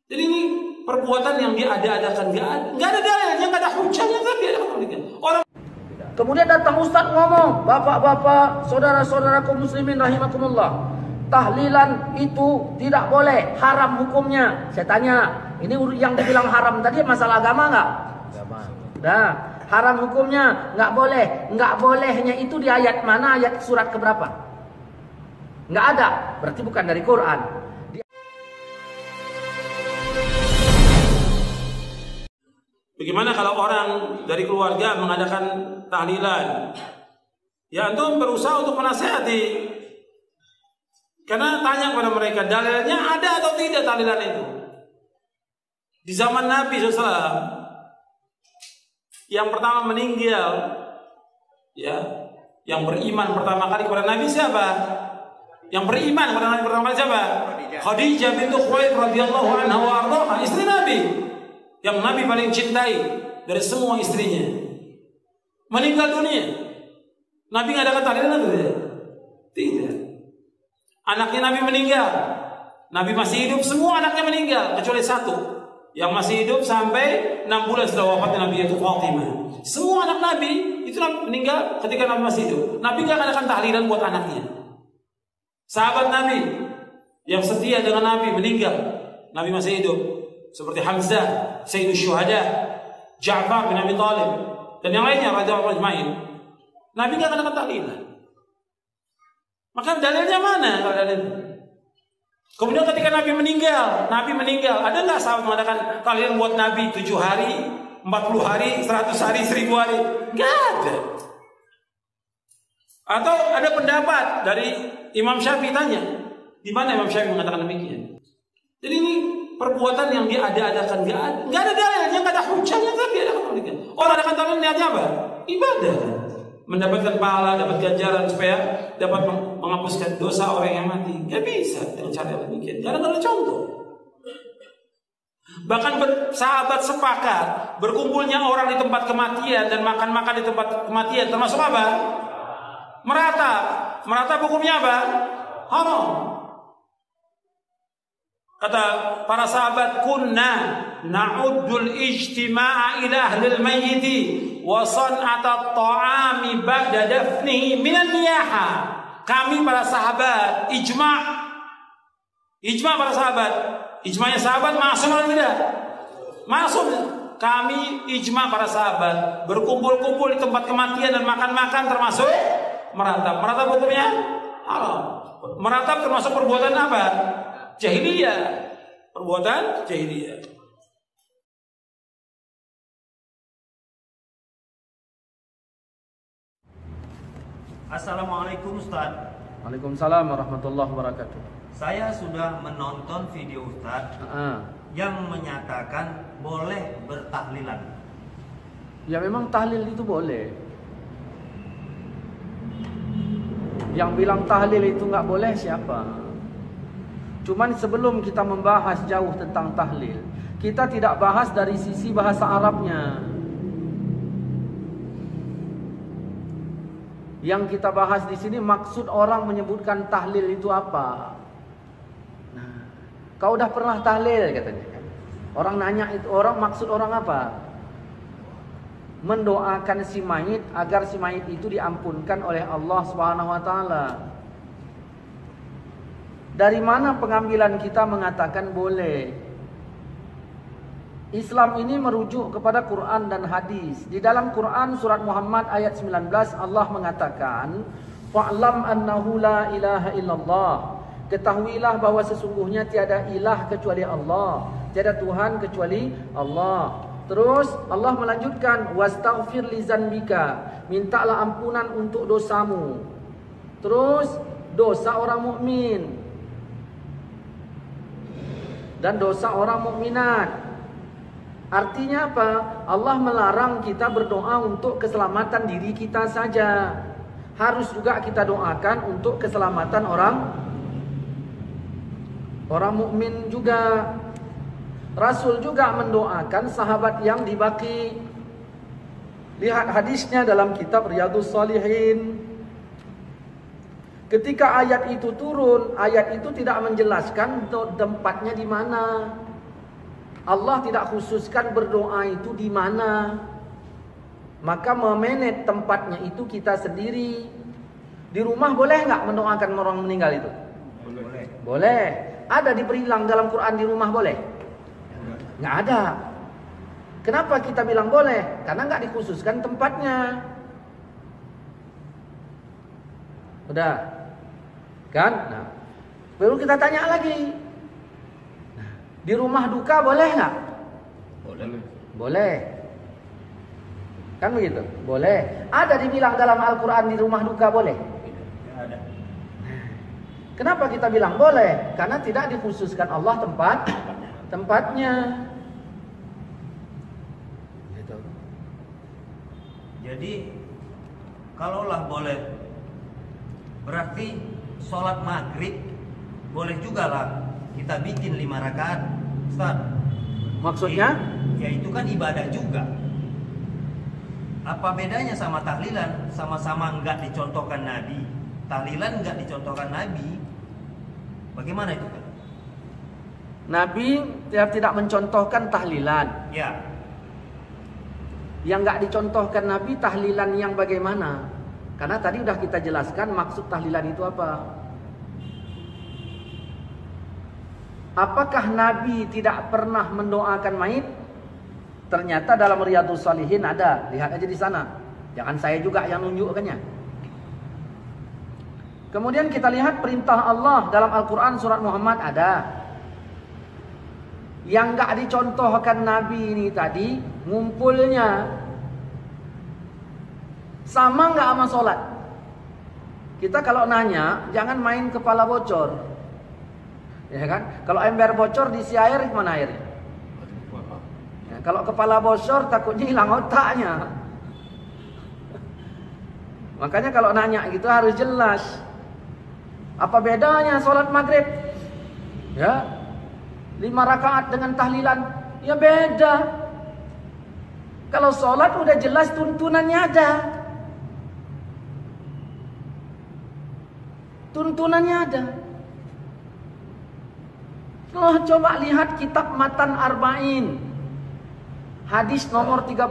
Jadi ini perbuatan yang dia ada-adakan, nggak ada dalilnya, nggak ada hujahnya, tapi ada orang. Kemudian datang Ustadz ngomong, bapak-bapak, saudara-saudaraku muslimin rahimakumullah, tahlilan itu tidak boleh, haram hukumnya. Saya tanya, ini yang dibilang haram tadi masalah agama nggak? Agama. Nah, haram hukumnya nggak boleh. Nggak bolehnya itu di ayat mana? Ayat surat keberapa? Nggak ada. Berarti bukan dari Quran. Bagaimana kalau orang dari keluarga mengadakan tahlilan? Ya, antum berusaha untuk menasihati. Karena tanya kepada mereka, dalilnya ada atau tidak tahlilan itu? Di zaman Nabi SAW, yang pertama meninggal, ya, yang beriman pertama kali kepada Nabi siapa? Yang beriman kepada Nabi pertama kali siapa? Khadijah bintu Khuwailid radhiyallahu anha wa ardhaha, istri Nabi, yang Nabi paling cintai dari semua istrinya, meninggal dunia. Nabi ngadakan tahlilan atau tidak? Tidak. Anaknya Nabi meninggal, Nabi masih hidup, semua anaknya meninggal kecuali satu yang masih hidup sampai 6 bulan setelah wafatnya Nabi, yaitu Fatimah. Semua anak Nabi itu meninggal ketika Nabi masih hidup. Nabi nggak adakan tahlilan buat anaknya. Sahabat Nabi yang setia dengan Nabi meninggal, Nabi masih hidup, seperti Hamzah, Sayyidus Syuhada, Ja'far bin Abi Thalib, dan yang lainnya radhiyallahu ajma'in. Nabi nggak adakan tahlilan. Maka dalilnya mana kalau dalil? Kemudian ketika Nabi meninggal, ada nggak sahabat mengadakan tahlilan buat Nabi 7 hari, 40 hari, 100 hari, 1000 hari? Nggak ada. Atau ada pendapat dari Imam Syafi'i, tanya, di mana Imam Syafi'i mengatakan demikian? Jadi ini perbuatan yang dia ada-adakan, nggak ada dalilnya, nggak ada hujahnya, tapi ada demikian. Orang adakan tahlilan niatnya apa? Ibadah. Mendapatkan pahala, dapat ganjaran supaya dapat menghapuskan dosa orang yang mati. Gak bisa dengan cara demikian. Karena ada contoh. Bahkan sahabat sepakat berkumpulnya orang di tempat kematian dan makan-makan di tempat kematian termasuk apa? Meratap. Meratap hukumnya apa? Haram. Kata para sahabat, kunna na'uddul ijtima'a ila ahlil mayyiti wa san'ata ta'ami ba'da dafnihi minan niyaha. Kami para sahabat ijma' para sahabat. Ijma'nya sahabat masuk atau tidak? Masuk. Kami ijma' para sahabat berkumpul-kumpul di tempat kematian dan makan-makan termasuk meratap. Meratap hukumnya haram. Meratap termasuk perbuatan apa? Jahiliyah. Perbuatan jahiliyah. Assalamualaikum Ustaz. Waalaikumsalam warahmatullahi wabarakatuh. Saya sudah menonton video Ustaz yang menyatakan boleh bertahlilan. Ya memang tahlil itu boleh. Yang bilang tahlil itu nggak boleh siapa? Cuman sebelum kita membahas jauh tentang tahlil, kita tidak bahas dari sisi bahasa Arabnya. Yang kita bahas di sini maksud orang menyebutkan tahlil itu apa? Nah, kau udah pernah tahlil katanya. Orang nanya itu, orang maksud orang apa? Mendoakan si mayit agar si mayit itu diampunkan oleh Allah Subhanahu wa taala. Dari mana pengambilan kita mengatakan boleh? Islam ini merujuk kepada Quran dan hadis. Di dalam Quran surat Muhammad ayat 19 Allah mengatakan, "Fa'lam annahu la ilaha illallah." Ketahuilah bahwa sesungguhnya tiada ilah kecuali Allah, tiada Tuhan kecuali Allah. Terus Allah melanjutkan, "Wastaghfir li zanbika." Mintalah ampunan untuk dosamu. Terus dosa orang mukmin dan dosa orang mukminat. Artinya apa? Allah melarang kita berdoa untuk keselamatan diri kita saja. Harus juga kita doakan untuk keselamatan orang mukmin juga. Rasul juga mendoakan sahabat yang di Baqi. Lihat hadisnya dalam kitab Riyadhus Shalihin. Ketika ayat itu turun, ayat itu tidak menjelaskan tempatnya di mana. Allah tidak khususkan berdoa itu di mana. Maka memanage tempatnya itu kita sendiri. Di rumah boleh nggak mendoakan orang meninggal itu? Boleh. Boleh. Ada diperilang dalam Quran di rumah boleh? Nggak ada. Kenapa kita bilang boleh? Karena nggak dikhususkan tempatnya. Udah, kan? Nah, perlu kita tanya lagi. Nah, di rumah duka boleh nggak? Boleh. Boleh. Kan begitu? Boleh. Ada dibilang dalam Al-Quran di rumah duka boleh? Ada. Kenapa kita bilang boleh? Karena tidak dikhususkan Allah tempatnya. Gitu. Jadi kalaulah boleh, berarti sholat maghrib boleh juga lah kita bikin 5 rakaat, Ustaz. Maksudnya? Ya itu kan ibadah juga. Apa bedanya sama tahlilan? Sama-sama enggak dicontohkan Nabi. Tahlilan enggak dicontohkan Nabi. Bagaimana itu kan? Nabi tidak mencontohkan tahlilan. Ya. Yang enggak dicontohkan Nabi tahlilan yang bagaimana? Karena tadi udah kita jelaskan maksud tahlilan itu apa. Apakah Nabi tidak pernah mendoakan mayit? Ternyata dalam Riyadhus Shalihin ada. Lihat aja di sana. Jangan saya juga yang nunjukkannya. Kemudian kita lihat perintah Allah dalam Al-Quran surat Muhammad ada. Yang enggak dicontohkan Nabi ini tadi ngumpulnya sama nggak sama sholat? Kita kalau nanya jangan main kepala bocor, ya kan? Kalau ember bocor diisi air mana airnya? Ya, kalau kepala bocor takutnya hilang otaknya. Makanya kalau nanya gitu harus jelas. Apa bedanya sholat maghrib? Ya, 5 rakaat dengan tahlilan, ya beda. Kalau sholat udah jelas tuntunannya ada. Tuntunannya ada. Oh, coba lihat kitab Matan Arba'in. Hadis nomor 30.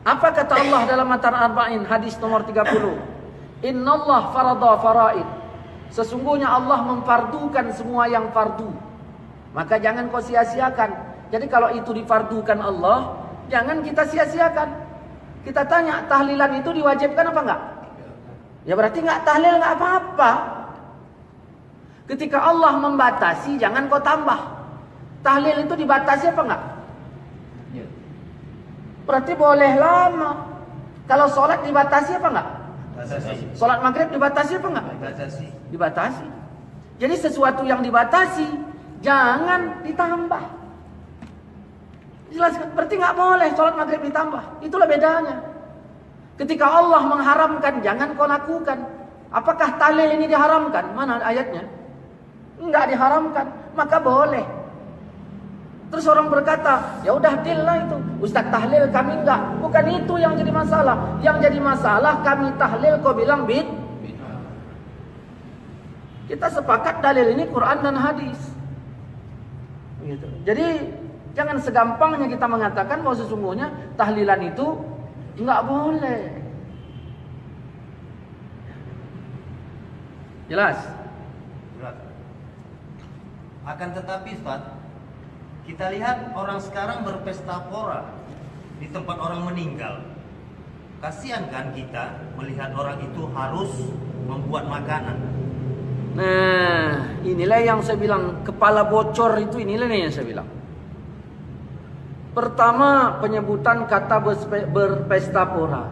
Apa kata Allah dalam Matan Arba'in hadis nomor 30? Innallah farada faraid. Sesungguhnya Allah memfardukan semua yang fardu. Maka jangan kau sia-siakan. Jadi kalau itu difardukan Allah, jangan kita sia-siakan. Kita tanya, tahlilan itu diwajibkan apa enggak? Ya berarti nggak tahlil nggak apa-apa. Ketika Allah membatasi, jangan kau tambah. Tahlil itu dibatasi apa enggak? Berarti boleh lama. Kalau sholat dibatasi apa enggak? Sholat maghrib dibatasi apa enggak? Dibatasi. Jadi sesuatu yang dibatasi jangan ditambah. Jelas, berarti nggak boleh sholat maghrib ditambah. Itulah bedanya. Ketika Allah mengharamkan, jangan kau lakukan. Apakah tahlil ini diharamkan? Mana ayatnya? Enggak diharamkan, maka boleh. Terus orang berkata, ya udah deal lah itu. Ustaz tahlil kami enggak. Bukan itu yang jadi masalah. Yang jadi masalah kami tahlil kau bilang bid. Kita sepakat dalil ini Quran dan hadis. Gitu. Jadi jangan segampangnya kita mengatakan bahwa sesungguhnya tahlilan itu enggak boleh. Jelas? Jelas. Akan tetapi Ustaz, kita lihat orang sekarang berpesta pora di tempat orang meninggal. Kasihan kan kita melihat orang itu harus membuat makanan. Nah, inilah yang saya bilang kepala bocor itu, inilah yang saya bilang. Pertama, penyebutan kata berpesta pora.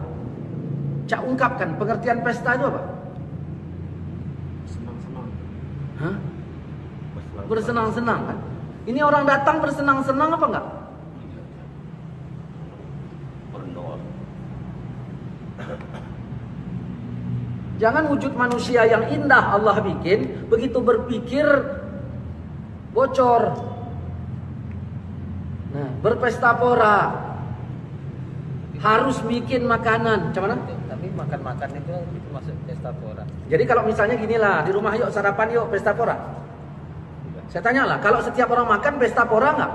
Cak ungkapkan pengertian pesta itu apa? Senang-senang. Hah? Bersenang-senang kan? Ini orang datang bersenang-senang apa enggak? Berdoa. Jangan wujud manusia yang indah Allah bikin, begitu berpikir bocor. Nah, berpesta pora harus bikin makanan. Macam mana? Tapi makan-makan itu masuk pesta pora. Jadi kalau misalnya gini lah, di rumah yuk sarapan yuk pesta pora. Saya tanyalah, kalau setiap orang makan pesta pora nggak?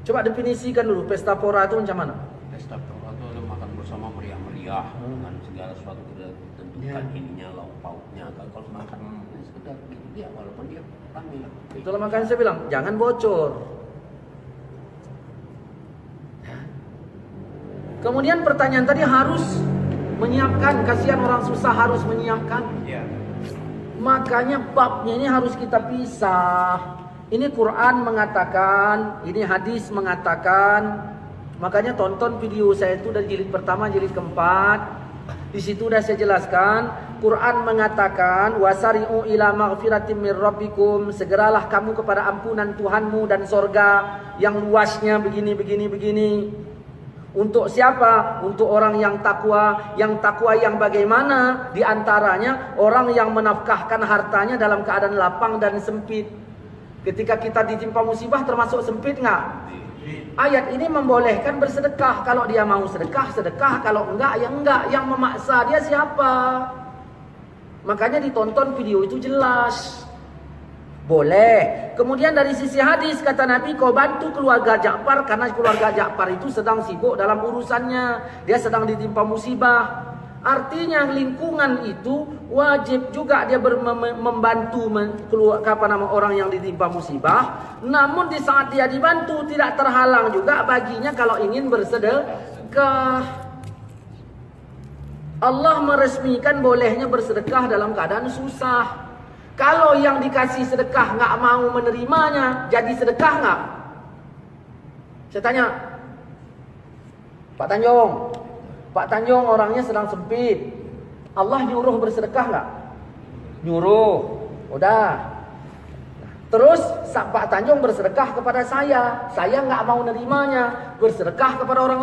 Coba definisikan dulu pesta pora itu macam mana? Pesta pora itu ada makan bersama meriah-meriah dengan segala sesuatu sudah ditentukan ininya, lauk pauknya. Kalau makan sekedar gitu dia, walaupun dia ramai lah. Itulah makanya saya bilang jangan bocor. Kemudian pertanyaan tadi harus menyiapkan, kasihan orang susah harus menyiapkan. Ya. Makanya babnya ini harus kita pisah. Ini Quran mengatakan, ini hadis mengatakan. Makanya tonton video saya itu dari jilid pertama, jilid keempat. Di situ sudah saya jelaskan, Quran mengatakan wasari'u ila maghfiratin mir rabbikum, segeralah kamu kepada ampunan Tuhanmu dan sorga yang luasnya begini. Untuk siapa? Untuk orang yang takwa. Yang takwa yang bagaimana? Di antaranya orang yang menafkahkan hartanya dalam keadaan lapang dan sempit. Ketika kita ditimpa musibah termasuk sempit nggak? Ayat ini membolehkan bersedekah. Kalau dia mau sedekah, sedekah. Kalau enggak, ya enggak. Yang memaksa dia siapa? Makanya ditonton video itu jelas. Boleh. Kemudian dari sisi hadis kata Nabi, kau bantu keluarga Ja'far karena keluarga Ja'far itu sedang sibuk dalam urusannya. Dia sedang ditimpa musibah. Artinya lingkungan itu wajib juga dia membantu orang yang ditimpa musibah. Namun di saat dia dibantu tidak terhalang juga baginya kalau ingin bersedekah. Allah meresmikan bolehnya bersedekah dalam keadaan susah. Kalau yang dikasih sedekah nggak mau menerimanya, jadi sedekah nggak? Saya tanya, Pak Tanjung orangnya sedang sempit. Allah nyuruh bersedekah nggak? Nyuruh, udah. Terus Pak Tanjung bersedekah kepada saya nggak mau nerimanya, bersedekah kepada orang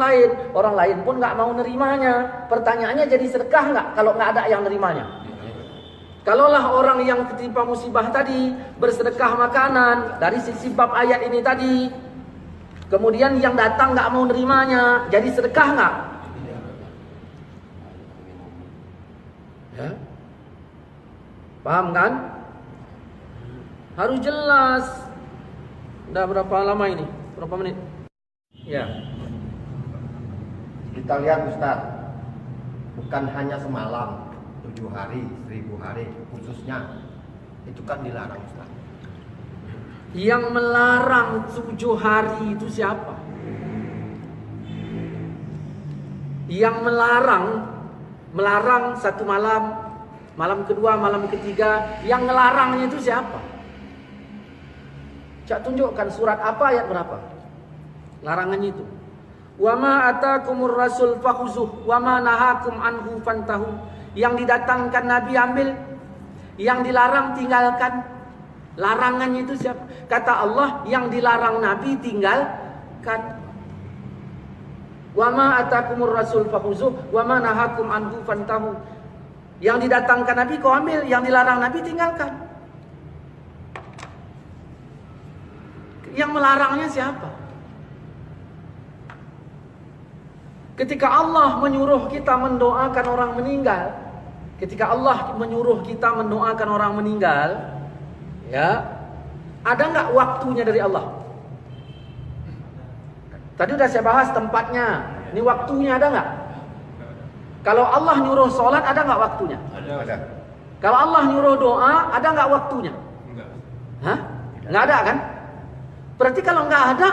lain pun nggak mau nerimanya. Pertanyaannya jadi sedekah nggak kalau nggak ada yang nerimanya? Kalaulah orang yang ketimpa musibah tadi bersedekah makanan dari sisi bab ayat ini tadi, kemudian yang datang nggak mau nerimanya, jadi sedekah nggak? Ya, paham kan? Harus jelas. Udah berapa lama ini? Berapa menit? Ya. Kita lihat Ustaz, bukan hanya semalam, 7 hari, 1000 hari khususnya itu kan dilarang Ustaz. Yang melarang 7 hari itu siapa? Yang melarang satu malam, malam kedua, malam ketiga, yang ngelarangnya itu siapa? Cak tunjukkan surat apa, ayat berapa? Larangannya itu. Wa ma atakumur rasul fakhuzuh wa ma nahakum anhu fantahu. Yang didatangkan Nabi ambil, yang dilarang tinggalkan. Larangannya itu siapa? Kata Allah, yang dilarang Nabi tinggalkan. Wa ma atakumur rasul fakhuzuh wa ma nahakum anhu fantahu. Yang didatangkan Nabi kau ambil, yang dilarang Nabi tinggalkan. Yang melarangnya siapa? Ketika Allah menyuruh kita mendoakan orang meninggal, ya, ada nggak waktunya dari Allah? Tadi udah saya bahas tempatnya. Ini waktunya ada nggak? Kalau Allah nyuruh sholat ada nggak waktunya? Ada. Kalau Allah nyuruh doa ada nggak waktunya? Enggak. Hah? Nggak ada kan? Berarti kalau nggak ada,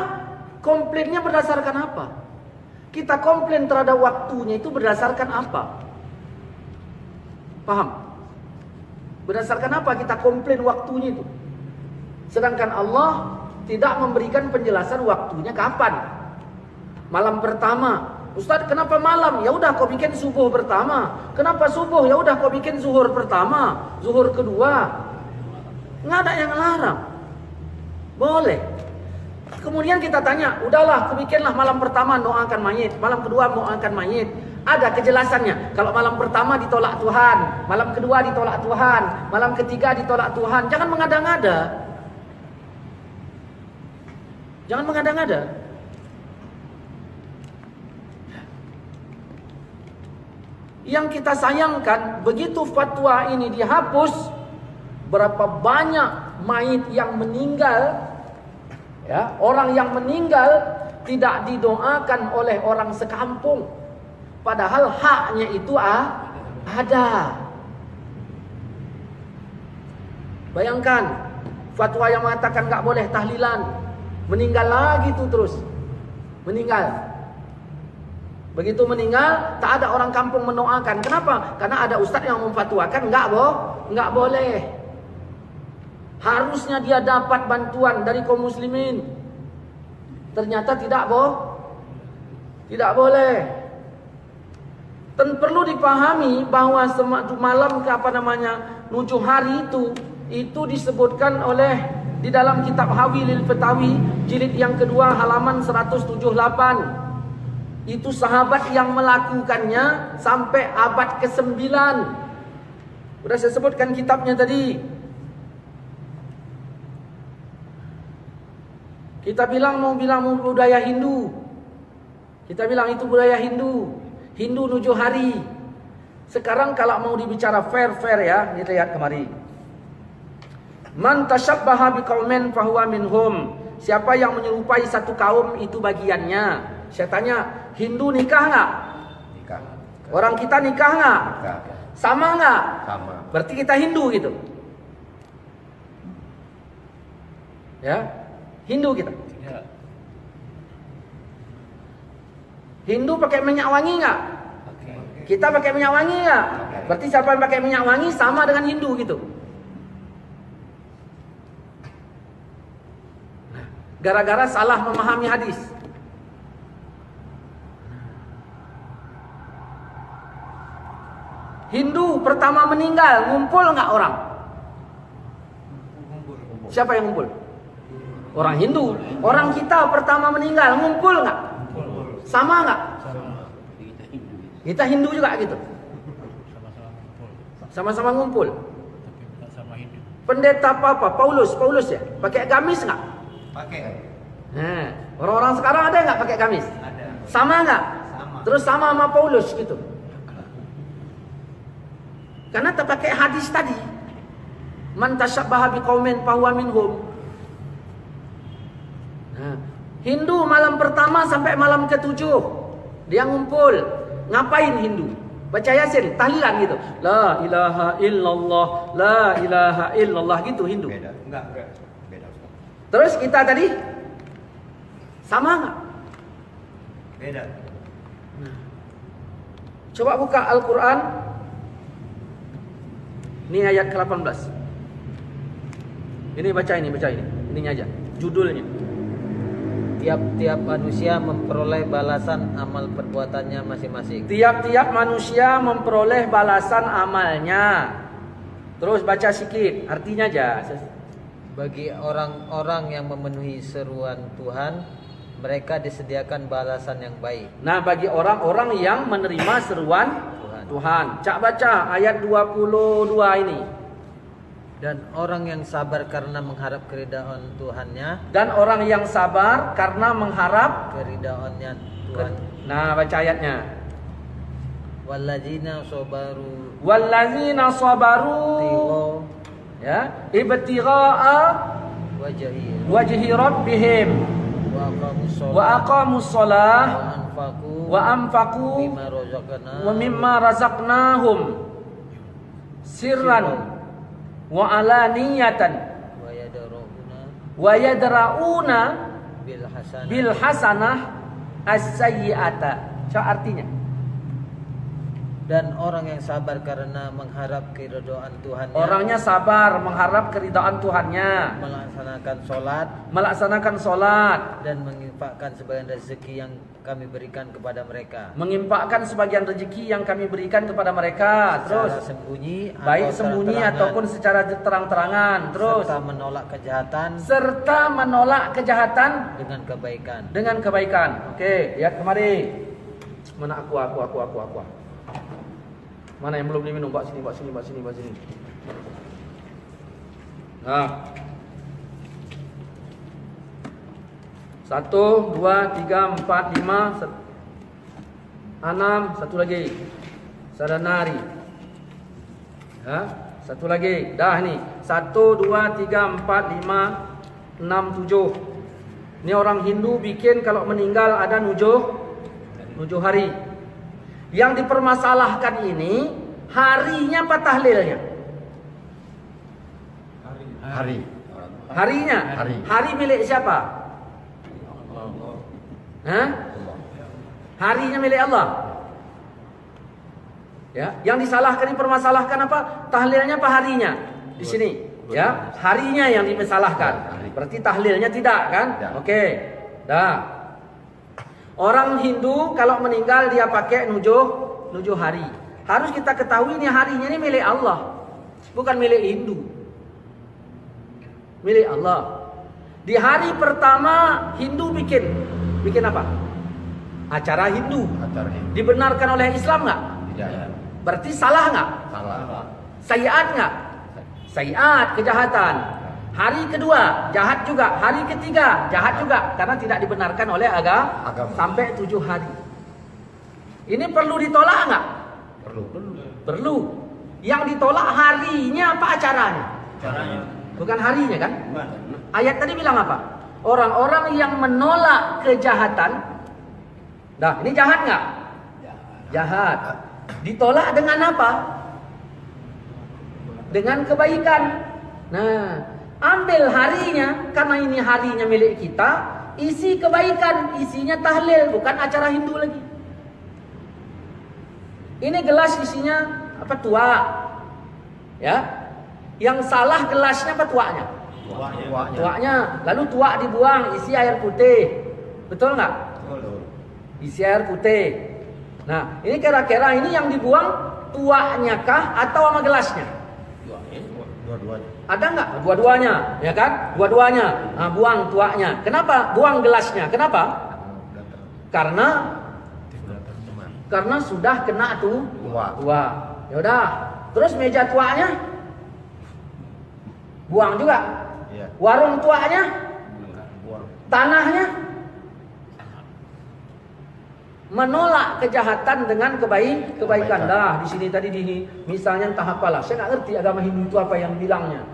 komplainnya berdasarkan apa? Kita komplain terhadap waktunya itu berdasarkan apa? Paham? Berdasarkan apa kita komplain waktunya itu? Sedangkan Allah tidak memberikan penjelasan waktunya kapan. Malam pertama, Ustaz kenapa malam? Ya udah kau bikin subuh pertama. Kenapa subuh? Ya udah kau bikin zuhur pertama, zuhur kedua. Nggak ada yang larang. Boleh. Kemudian kita tanya, udahlah kau bikinlah malam pertama doakan mayit, malam kedua doakan mayit. Ada kejelasannya. Kalau malam pertama ditolak Tuhan, malam kedua ditolak Tuhan, malam ketiga ditolak Tuhan. Jangan mengada-ngada. Jangan mengada-ngada. Yang kita sayangkan, begitu fatwa ini dihapus, berapa banyak mayit yang meninggal, ya, orang yang meninggal tidak didoakan oleh orang sekampung, padahal haknya itu ada. Bayangkan fatwa yang mengatakan nggak boleh tahlilan, meninggal lagi tuh terus meninggal. Begitu meninggal, tak ada orang kampung mendoakan. Kenapa? Karena ada ustadz yang memfatwakan nggak boleh. Harusnya dia dapat bantuan dari kaum muslimin. Ternyata tidak boleh. Dan perlu dipahami bahwa malam nujuh hari itu disebutkan oleh di dalam kitab Hawilil Fatawi jilid yang kedua halaman 178. Itu sahabat yang melakukannya sampai abad ke-9. Sudah saya sebutkan kitabnya tadi. Kita mau bilang budaya Hindu. Kita bilang itu budaya Hindu. Hindu 7 hari. Sekarang kalau mau dibicara fair ya, dilihat kemari. Man tashabbaha biqaumin fahuwa minhum. Siapa yang menyerupai satu kaum itu bagiannya. Saya tanya, Hindu nikah nggak? Nikah. Orang kita nikah nggak? Nikah. Sama nggak? Sama. Berarti kita Hindu gitu. Ya, Hindu kita. Ya. Hindu pakai minyak wangi nggak? Kita pakai minyak wangi nggak? Berarti siapa yang pakai minyak wangi sama dengan Hindu gitu. Gara-gara salah memahami hadis. Hindu pertama meninggal, ngumpul nggak orang? Siapa yang ngumpul? Orang Hindu. Orang kita pertama meninggal, ngumpul nggak? Sama nggak? Kita Hindu juga gitu. Sama-sama ngumpul. Pendeta apa? Paulus ya? Pakai gamis nggak? Pakai. Nah, orang-orang sekarang ada nggak pakai gamis? Ada. Sama nggak? Sama. Terus sama Paulus gitu. Karena terpakai hadis tadi. Man tasyabbaha biqaumin fahuwa minhum. Nah, Hindu malam pertama sampai malam ke-7 dia ngumpul. Ngapain Hindu? Baca Yasin, tahlilan gitu. La ilaha illallah, la ilaha illallah gitu Hindu. Beda. Enggak. Beda, Ustaz. Terus kita tadi sama nggak? Beda. Coba buka Al-Quran. Ini ayat ke-18. Ini baca ini. Ininya aja. Judulnya. Tiap-tiap manusia memperoleh balasan amal perbuatannya masing-masing. Tiap-tiap manusia memperoleh balasan amalnya. Terus baca sikit. Artinya aja. Bagi orang-orang yang memenuhi seruan Tuhan, mereka disediakan balasan yang baik. Nah, bagi orang-orang yang menerima seruan Tuhan. Cak baca ayat 22 ini. Dan orang yang sabar karena mengharap keridhaan Tuhannya. Dan orang yang sabar karena mengharap keridhaannya Tuhan. Nah, baca ayatnya. Walladzina sabaru ya, ibtigha'a wajhi rabbihim wa aqamus shalah wa anfaqu mimma razaqnahum sirran wa alaniyatan wa yadra'una bil hasanah as-sayyi'ata. So artinya, dan orang yang sabar karena mengharap keridhaan Tuhannya. Orangnya sabar mengharap keridhaan Tuhannya. Melaksanakan sholat. Dan menginfakkan sebagian rezeki yang kami berikan kepada mereka. Menginfakkan sebagian rezeki yang kami berikan kepada mereka. Terus baik sembunyi ataupun secara terang-terangan. Terus serta menolak kejahatan dengan kebaikan. Oke, lihat kemari. Mana aku. Mana yang belum diminum? Bawa sini. Nah. 1, 2, 3, 4, 5, 6, satu lagi. Sadanari. Ya, satu lagi. Dah nih. 1, 2, 3, 4, 5, 6, 7. Ini orang Hindu bikin kalau meninggal ada nujuh hari. Yang dipermasalahkan ini harinya apa tahlilnya? Harinya. Hari milik siapa? Hah? Harinya milik Allah. Ya, yang disalahkan, dipermasalahkan apa? Tahlilnya apa harinya? Di sini, ya, harinya yang dimasalahkan. Berarti tahlilnya tidak, kan? Oke. Dah. Orang Hindu kalau meninggal dia pakai nujuh hari. Harus kita ketahui ini harinya ini milik Allah, bukan milik Hindu. Milik Allah. Di hari pertama Hindu bikin apa? Acara Hindu. Dibenarkan oleh Islam nggak? Tidak. Berarti salah nggak? Salah. Sayiat nggak? Sayiat, kejahatan. Hari kedua jahat juga. Hari ketiga jahat juga, karena tidak dibenarkan oleh agama. Sampai 7 hari. Ini perlu ditolak nggak? Perlu. Yang ditolak harinya apa acaranya? Bukan harinya, kan? Ayat tadi bilang apa? Orang-orang yang menolak kejahatan. Nah, ini jahat nggak? Jahat. Ditolak dengan apa? Dengan kebaikan. Nah, ambil harinya, karena ini harinya milik kita, isi kebaikan, isinya tahlil, bukan acara Hindu lagi. Ini gelas isinya apa? Tua. Ya. Yang salah gelasnya apa tuanya? Tuanya. Lalu tua dibuang, isi air putih. Betul nggak? Isi air putih. Nah, ini kira-kira ini yang dibuang tuanya kah atau sama gelasnya? Dua-duanya. Ada nggak? Dua-duanya, ya kan? Dua-duanya. Nah, buang tuanya. Kenapa? Buang gelasnya. Kenapa? Karena sudah kena tua. Ya udah. Terus meja tuanya buang juga. Iya. Warung tuanya, Buang. tanahnya. Menolak kejahatan dengan kebaikan. Dah, di sini tadi misalnya entah apalah. Saya nggak ngerti agama Hindu itu apa yang bilangnya.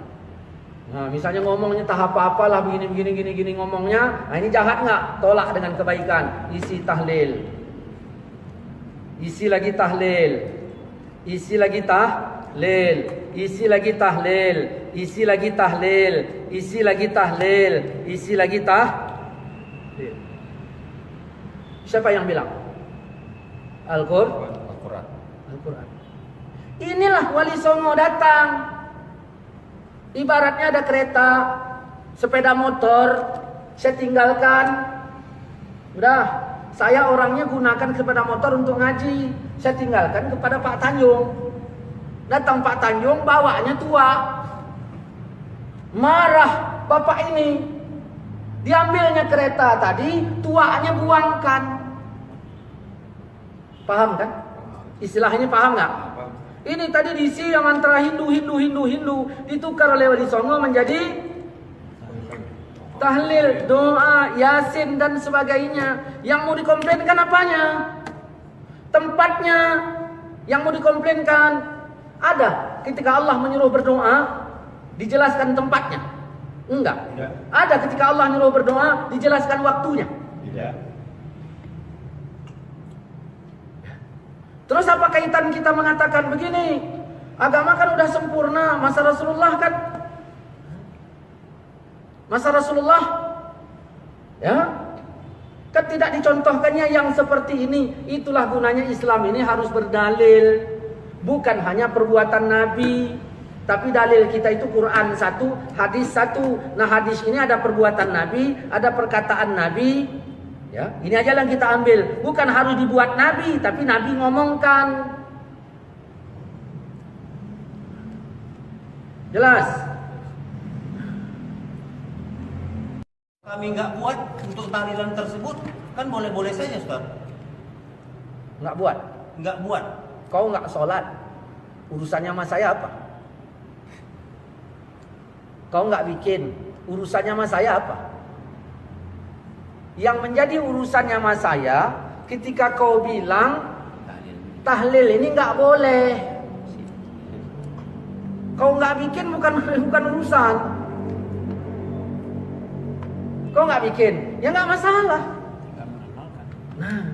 Nah, misalnya ngomongnya entah apa-apalah begini ngomongnya. Nah, ini jahat nggak? Tolak dengan kebaikan. Isi tahlil. Isi lagi tahlil. Isi lagi tahlil. Isi lagi tahlil. Isi lagi tahlil. Isi lagi tahlil. Isi lagi tahlil. Siapa yang bilang? Al-Quran. Inilah Wali Songo datang. Ibaratnya ada kereta, sepeda motor, saya tinggalkan. Udah, saya orangnya gunakan sepeda motor untuk ngaji. Saya tinggalkan kepada Pak Tanjung. Datang Pak Tanjung, bawanya tua. Marah bapak ini. Diambilnya kereta tadi, tuanya buangkan. Paham kan? Istilahnya paham nggak? Ini tadi diisi yang antara Hindu ditukar oleh Wali Songo menjadi tahlil, doa, yasin dan sebagainya. Yang mau dikomplainkan apanya? Tempatnya. Yang mau dikomplainkan ada ketika Allah menyuruh berdoa dijelaskan tempatnya? Enggak. Ada ketika Allah menyuruh berdoa dijelaskan waktunya? Tidak. Terus apa kaitan kita mengatakan begini? Agama kan udah sempurna, masa Rasulullah kan? Masa Rasulullah ya? Kan tidak dicontohkannya yang seperti ini. Itulah gunanya Islam ini harus berdalil. Bukan hanya perbuatan Nabi, tapi dalil kita itu Quran satu, hadis satu. Nah, hadis ini ada perbuatan Nabi, ada perkataan Nabi. Ya, ini aja yang kita ambil. Bukan harus dibuat Nabi, tapi Nabi ngomongkan. Jelas? Kami nggak buat untuk tahlilan tersebut, kan boleh-boleh saja, Ustaz. Nggak buat? Nggak buat. Kau nggak sholat, urusannya sama saya apa? Kau nggak bikin, urusannya sama saya apa? Yang menjadi urusannya sama saya ketika kau bilang tahlil ini nggak boleh. Kau nggak bikin bukan urusan. Kau nggak bikin, ya nggak masalah. Nah,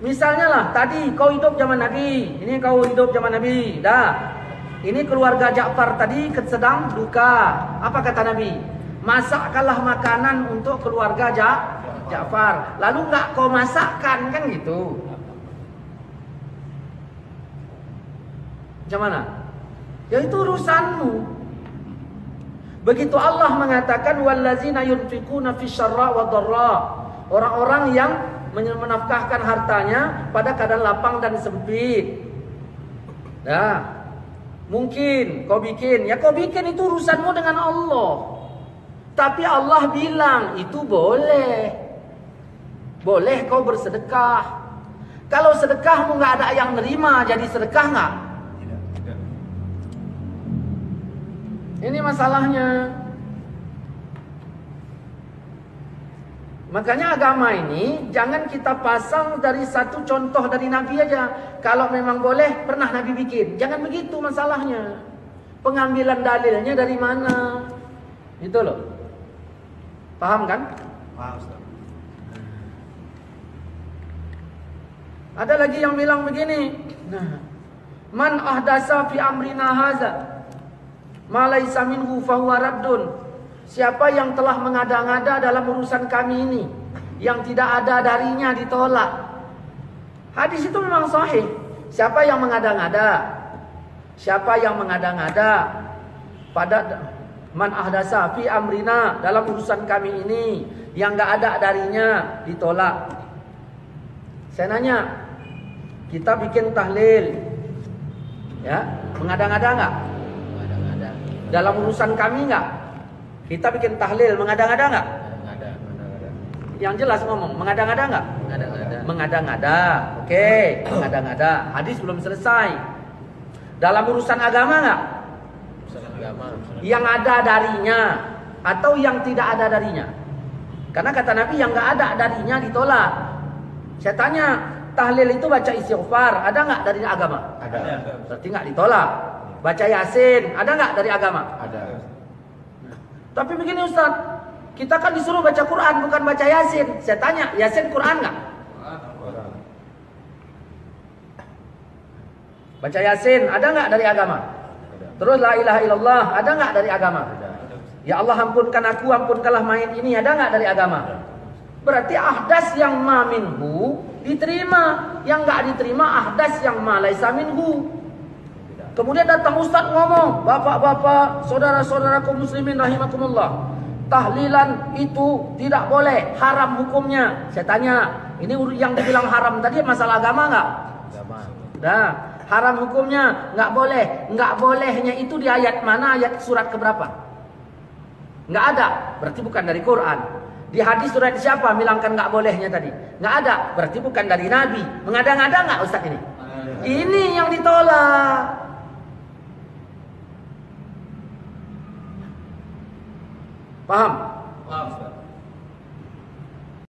misalnya lah tadi kau hidup zaman Nabi, ini kau hidup zaman Nabi, dah. Ini keluarga Ja'far tadi sedang duka. Apa kata Nabi? Masakkanlah makanan untuk keluarga Ja'far. Lalu nggak kau masakkan, kan gitu. Macam mana? Ya itu urusanmu. Begitu Allah mengatakan wallazina yunfiquna fisyarra wa dharra. Orang-orang yang menafkahkan hartanya pada keadaan lapang dan sempit. Nah, mungkin kau bikin, ya kau bikin itu urusanmu dengan Allah. Tapi Allah bilang itu boleh. Boleh kau bersedekah. Kalau sedekahmu nggak ada yang nerima, jadi sedekah nggak? Ini masalahnya. Makanya agama ini jangan kita pasang dari satu contoh dari Nabi aja. Kalau memang boleh, pernah Nabi bikin. Jangan begitu masalahnya. Pengambilan dalilnya dari mana? Itu loh. Paham kan? Paham, Ustaz. Ada lagi yang bilang begini. Nah, man ahdasa fi amrina haza ma laisa minhu fahuwa raddun. Siapa yang telah mengada-ngada dalam urusan kami ini, yang tidak ada darinya ditolak. Hadis itu memang sahih. Siapa yang mengada-ngada? Siapa yang mengada-ngada pada man ahdasa fi amrina, dalam urusan kami ini yang enggak ada darinya ditolak. Saya nanya, kita bikin tahlil, ya, mengada-ngada enggak? Mengada-ngada. Dalam urusan kami enggak? Kita bikin tahlil, mengada-ngada enggak? Mengada. Yang jelas ngomong, mengada-ngada enggak? Mengada-ngada. Mengada-ngada. Oke, mengada-ngada. Hadis belum selesai. Dalam urusan agama enggak? Urusan agama. Yang ada darinya atau yang tidak ada darinya? Karena kata Nabi yang enggak ada darinya ditolak. Saya tanya, tahlil itu baca istighfar, ada enggak dari agama? Ada. Berarti enggak ditolak. Baca Yasin, ada enggak dari agama? Ada. Tapi begini Ustaz, kita kan disuruh baca Quran bukan baca Yasin. Saya tanya, Yasin Quran enggak? Baca Yasin, ada enggak dari agama? Terus la ilaha illallah, ada enggak dari agama? Ya Allah ampunkan aku, ampunkanlah mayit ini, ada enggak dari agama? Berarti ahdas yang ma minhu diterima, yang enggak diterima ahdas yang ma laisa minhu. Kemudian datang Ustaz ngomong, bapak-bapak, saudara-saudaraku muslimin rahimakumullah, tahlilan itu tidak boleh, haram hukumnya. Saya tanya, ini yang dibilang haram tadi masalah agama enggak? Agama. Nah, haram hukumnya enggak boleh. Enggak bolehnya itu di ayat mana, ayat surat keberapa? Enggak ada, berarti bukan dari Quran. Di hadis surat siapa bilangkan enggak bolehnya tadi? Enggak ada, berarti bukan dari Nabi. Mengada-ngada enggak Ustaz ini? Ini yang ditolak. Paham?